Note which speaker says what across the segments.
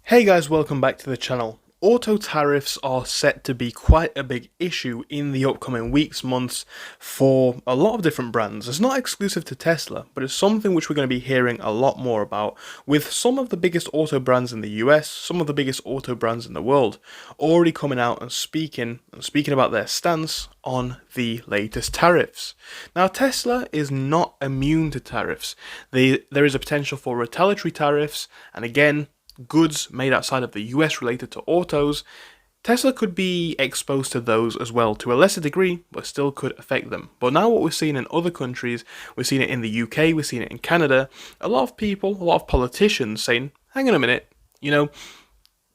Speaker 1: Hey guys, welcome back to the channel. Auto tariffs are set to be quite a big issue in the upcoming weeks, months for a lot of different brands. It's not exclusive to Tesla, but it's something which we're going to be hearing a lot more about with some of the biggest auto brands in the US, some of the biggest auto brands in the world, already coming out and speaking about their stance on the latest tariffs. Now, Tesla is not immune to tariffs. There is a potential for retaliatory tariffs, and again, goods made outside of the US related to autos, Tesla could be exposed to those as well to a lesser degree, but still could affect them. But now what we're seeing in other countries, we're seeing it in the UK, we're seeing it in Canada, a lot of people, a lot of politicians saying, hang on a minute,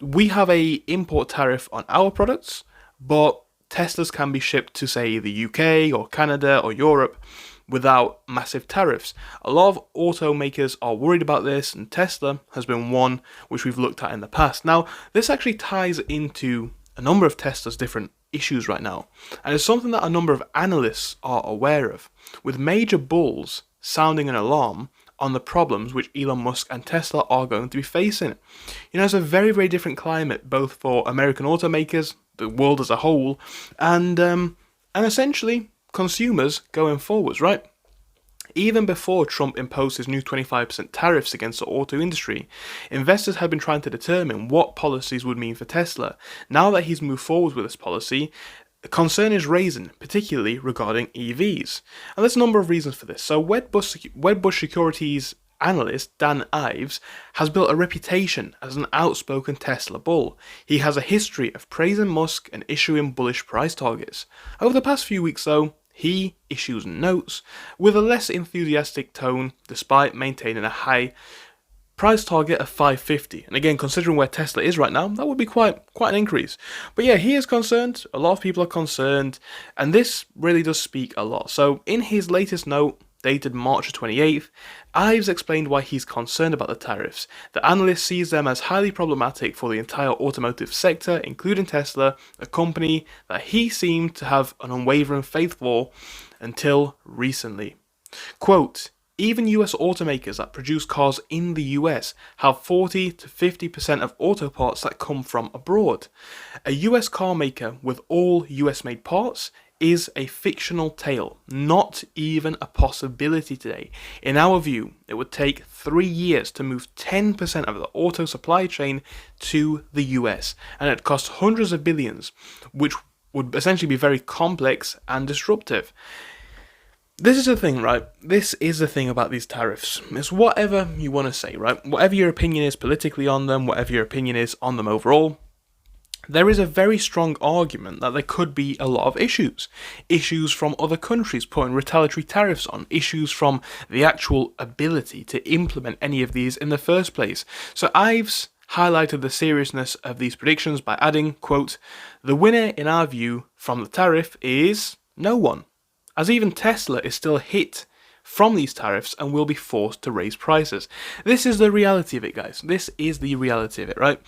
Speaker 1: we have a import tariff on our products, but Teslas can be shipped to, say, the UK or Canada or Europe without massive tariffs. A lot of automakers are worried about this, and Tesla has been one which we've looked at in the past. Now, this actually ties into a number of Tesla's different issues right now, and it's something that a number of analysts are aware of, with major bulls sounding an alarm on the problems which Elon Musk and Tesla are going to be facing. It's a very, very different climate, both for American automakers, the world as a whole, and essentially consumers going forwards, right? Even before Trump imposed his new 25% tariffs against the auto industry, investors had been trying to determine what policies would mean for Tesla. Now that he's moved forward with this policy, concern is raising, particularly regarding EVs. And there's a number of reasons for this. So Wedbush Securities analyst Dan Ives has built a reputation as an outspoken Tesla bull. He has a history of praising Musk and issuing bullish price targets. Over the past few weeks, though, he issues notes with a less enthusiastic tone, despite maintaining a high price target of 550. And again, considering where Tesla is right now, that would be quite an increase. But yeah, he is concerned, a lot of people are concerned, and this really does speak a lot. So in his latest note, dated March 28th, Ives explained why he's concerned about the tariffs. The analyst sees them as highly problematic for the entire automotive sector, including Tesla, a company that he seemed to have an unwavering faith for until recently. Quote, even US automakers that produce cars in the US have 40 to 50% of auto parts that come from abroad. A US car maker with all US made parts is a fictional tale, not even a possibility today. In our view, it would take 3 years to move 10% of the auto supply chain to the US, and it costs hundreds of billions, which would essentially be very complex and disruptive. This is the thing, right? This is the thing about these tariffs. It's whatever you want to say, right? Whatever your opinion is politically on them, whatever your opinion is on them overall, there is a very strong argument that there could be a lot of issues. Issues from other countries putting retaliatory tariffs on, issues from the actual ability to implement any of these in the first place. So Ives highlighted the seriousness of these predictions by adding, quote, the winner in our view from the tariff is no one, as even Tesla is still hit from these tariffs and will be forced to raise prices. This is the reality of it, guys. This is the reality of it, right?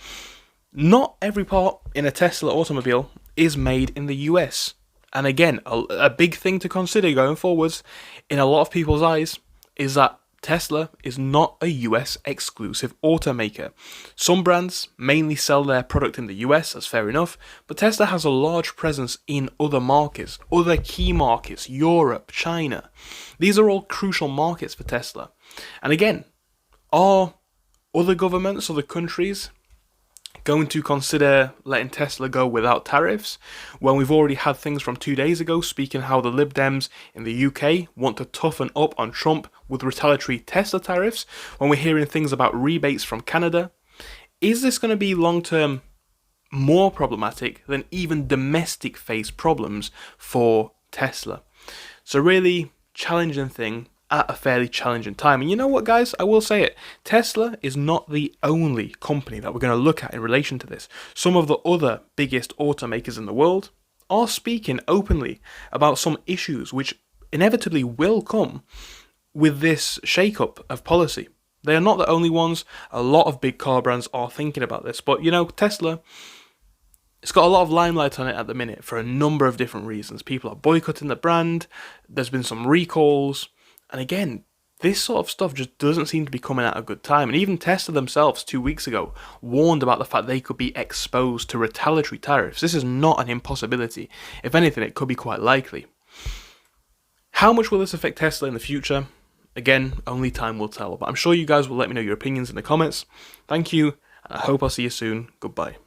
Speaker 1: Not every part in a Tesla automobile is made in the US. And again, a big thing to consider going forwards in a lot of people's eyes is that Tesla is not a US exclusive automaker. Some brands mainly sell their product in the US, that's fair enough, but Tesla has a large presence in other markets, other key markets, Europe, China. These are all crucial markets for Tesla. And again, are other governments, other countries going to consider letting Tesla go without tariffs when we've already had things from 2 days ago speaking how the Lib Dems in the UK want to toughen up on Trump with retaliatory Tesla tariffs, when we're hearing things about rebates from Canada? Is this going to be long-term more problematic than even domestic face problems for Tesla? So really challenging thing at a fairly challenging time. And you know what, guys? I will say it. Tesla is not the only company that we're going to look at in relation to this. Some of the other biggest automakers in the world are speaking openly about some issues which inevitably will come with this shake-up of policy. They are not the only ones. A lot of big car brands are thinking about this. But, Tesla, it's got a lot of limelight on it at the minute for a number of different reasons. People are boycotting the brand. There's been some recalls. And again, This sort of stuff just doesn't seem to be coming at a good time, and even Tesla themselves 2 weeks ago warned about the fact they could be exposed to retaliatory tariffs. This is not an impossibility. If anything, it could be quite likely. How much will this affect Tesla in the future? Again, only time will tell, but I'm sure you guys will let me know your opinions in the comments. Thank you, and I hope I'll see you soon. Goodbye.